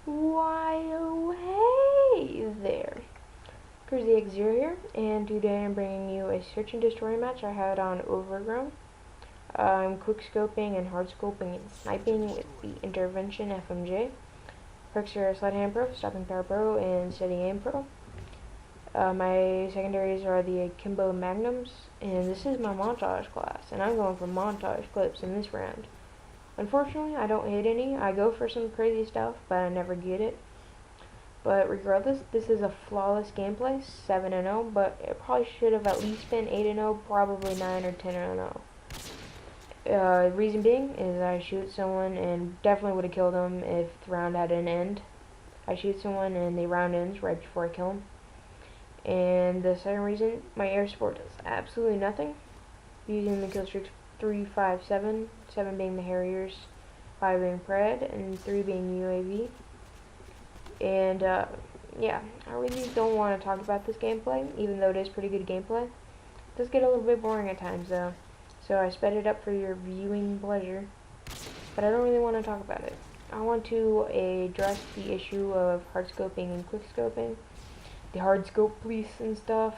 Why, oh, hey there. Crazy X Zero here, and today I'm bringing you a search and destroy match I had on Overgrown. I'm quickscoping and hardscoping and sniping with the Intervention FMJ. Perks are Slide Hand Pro, Stopping Power Pro, and Steady Aim Pro. My secondaries are the Akimbo Magnums, and this is my montage class, and I'm going for montage clips in this round. Unfortunately, I don't hit any. I go for some crazy stuff, but I never get it. But regardless, this is a flawless gameplay, 7-0, but it probably should have at least been 8-0, probably 9 or 10-0. Reason being is I shoot someone and definitely would have killed them if the round had an end. I shoot someone and the round ends right before I kill them. And the second reason, my air support does absolutely nothing. Using the kill streaks 3, 5, 7, 7 being the Harriers, 5 being Pred, and 3 being UAV. And yeah, I really don't want to talk about this gameplay, even though it is pretty good gameplay. It does get a little bit boring at times though, so I sped it up for your viewing pleasure, but I don't really want to talk about it. I want to address the issue of hardscoping and quickscoping, the hardscope police and stuff.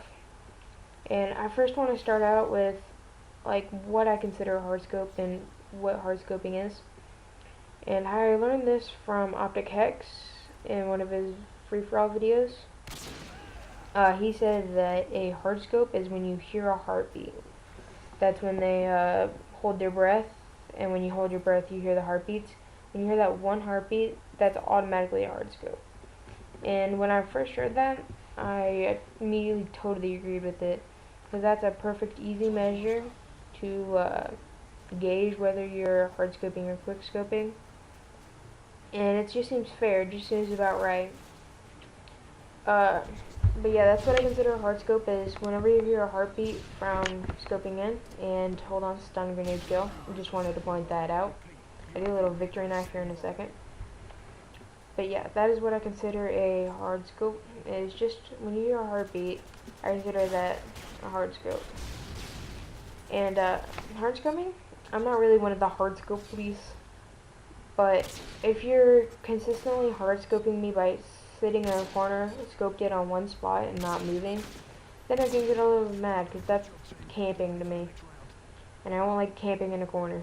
And I first want to start out with like what I consider a hardscope and what hardscoping is. And I learned this from Optic Hex in one of his free-for-all videos. He said that a hardscope is when you hear a heartbeat. That's when they hold their breath, and when you hold your breath you hear the heartbeats. When you hear that one heartbeat, that's automatically a hardscope. And when I first heard that, I immediately totally agreed with it, because that's a perfect easy measure to gauge whether you're hardscoping or quickscoping. And it just seems fair, it just seems about right. But yeah, that's what I consider a hardscope, is whenever you hear a heartbeat from scoping in. And hold on, stun grenade kill. I just wanted to point that out. I do a little victory knife here in a second. But yeah, that is what I consider a hardscope. Is just when you hear a heartbeat, I consider that a hardscope. And hardscoping, I'm not really one of the hardscope police. But if you're consistently hardscoping me by sitting in a corner, scoped it on one spot and not moving, then I can get a little mad, because that's camping to me. And I don't like camping in a corner.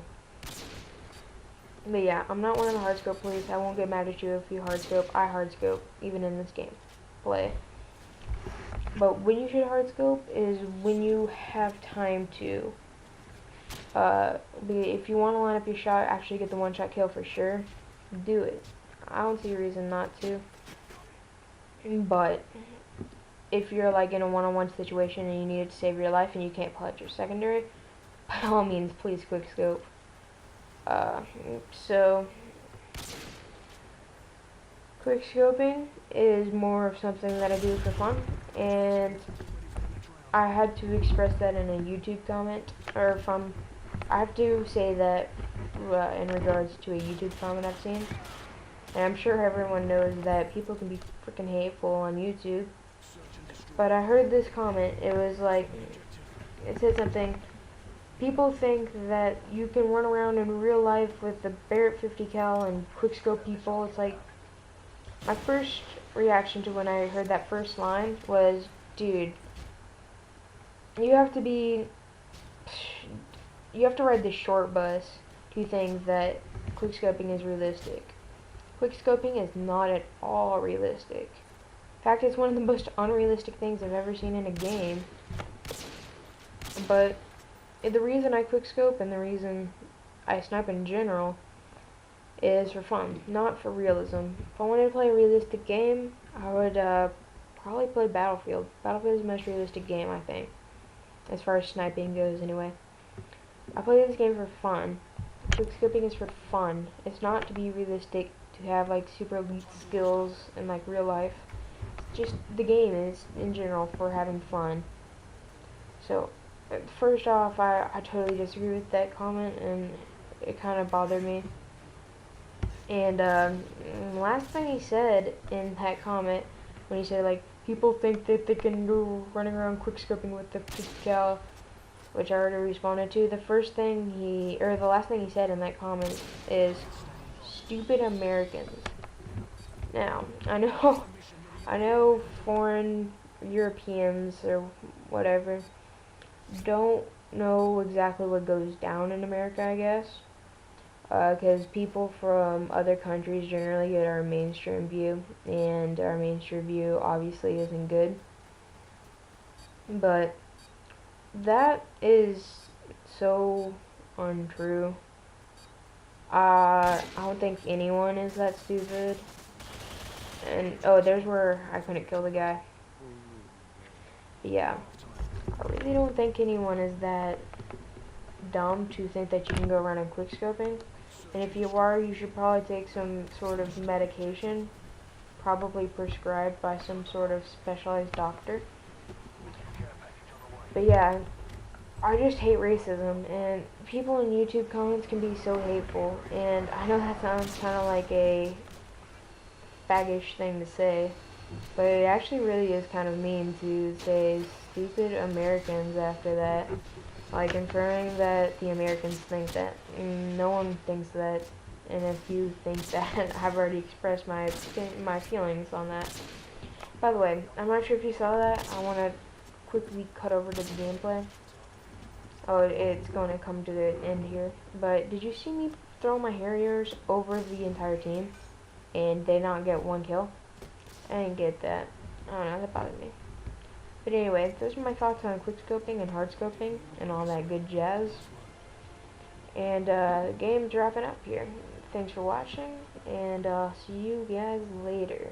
But yeah, I'm not one of the hardscope police. I won't get mad at you if you hardscope. I hardscope, even in this game. Play. But when you should hardscope is when you have time to. If you want to line up your shot, actually get the one-shot kill for sure, do it. I don't see a reason not to. But if you're like in a one-on-one situation and you need to save your life and you can't pull out your secondary, by all means, please quickscope. So quickscoping is more of something that I do for fun, and I had to express that in a YouTube comment, I have to say that in regards to a YouTube comment I've seen. And I'm sure everyone knows that people can be freaking hateful on YouTube. But I heard this comment. It was like, it said something. People think that you can run around in real life with the Barrett 50 cal and quickscope people. It's like, my first reaction to when I heard that first line was, dude, you have to ride the short bus to think that quickscoping is realistic. Quickscoping is not at all realistic. In fact, it's one of the most unrealistic things I've ever seen in a game. But the reason I quickscope and the reason I snipe in general is for fun, not for realism. If I wanted to play a realistic game, I would probably play Battlefield. Battlefield is the most realistic game, I think, as far as sniping goes anyway. I play this game for fun. Quickscoping is for fun. It's not to be realistic, to have like super elite skills in like real life. It's just the game is in general for having fun. So first off, I totally disagree with that comment, and it kind of bothered me. And last thing he said in that comment, when he said like people think that they can go running around quickscoping with the 50 cal, which I already responded to, the last thing he said in that comment is, stupid Americans. Now, I know, I know foreign Europeans or whatever don't know exactly what goes down in America, I guess. Because people from other countries generally get our mainstream view, and our mainstream view obviously isn't good. But that is so untrue. I don't think anyone is that stupid. And, oh, there's where I couldn't kill the guy. But yeah, I really don't think anyone is that dumb to think that you can go around and quickscoping. And if you are, you should probably take some sort of medication, probably prescribed by some sort of specialized doctor. But yeah, I just hate racism, and people in YouTube comments can be so hateful, and I know that sounds kind of like a faggish thing to say, but it actually really is kind of mean to say stupid Americans after that, like confirming that the Americans think that. No one thinks that, and if you think that, I've already expressed my feelings on that. By the way, I'm not sure if you saw that. I want to quickly cut over to the gameplay. Oh, it's going to come to the end here. But did you see me throw my Harriers over the entire team and they not get one kill? I didn't get that. I don't know, that bothered me. But anyway, those are my thoughts on quickscoping and hardscoping and all that good jazz. And the game's wrapping up here. Thanks for watching, and see you guys later.